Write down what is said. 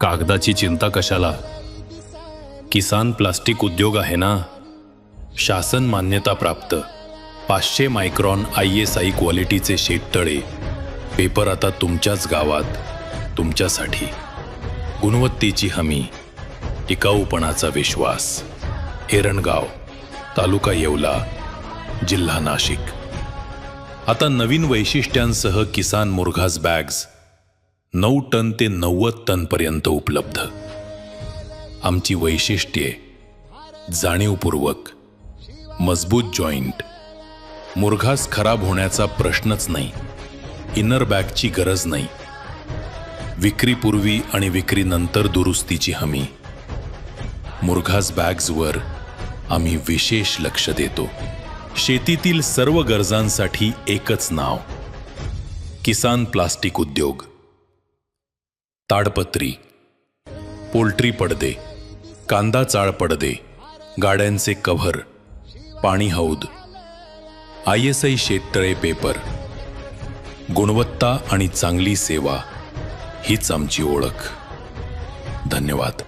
कागदाची चिंता कशाला? किसान प्लास्टिक उद्योग आहे ना, शासन मान्यता प्राप्त 500 मायक्रॉन ISI क्वालिटीचे शेततळे पेपर आता तुमच्याच गावात, तुमच्यासाठी. गुणवत्तेची हमी, टिकाऊपणाचा विश्वास. एरणगाव, तालुका येवला, जिल्हा नाशिक. आता नवीन वैशिष्ट्यांसह किसान मुरघास बॅग्स 9 टन ते 90 टन पर्यंत उपलब्ध. आमची वैशिष्ट्ये: जाणीवपूर्वक, मजबूत जॉईंट, मुरघास खराब होण्याचा प्रश्नच नाही, इनर बॅगची गरज नाही, विक्रीपूर्वी आणि विक्रीनंतर दुरुस्तीची हमी. मुरघास बॅग्सवर आम्ही विशेष लक्ष देतो. शेतीतील सर्व गरजांसाठी एकच नाव, किसान प्लास्टिक उद्योग. ताडपत्री, पोल्ट्री पडदे, कांदा चाळ पडदे, गाड्यांचे कव्हर, पाणी हौद, ISI शेततळे पेपर. गुणवत्ता आणि चांगली सेवा हीच आमची ओळख. धन्यवाद.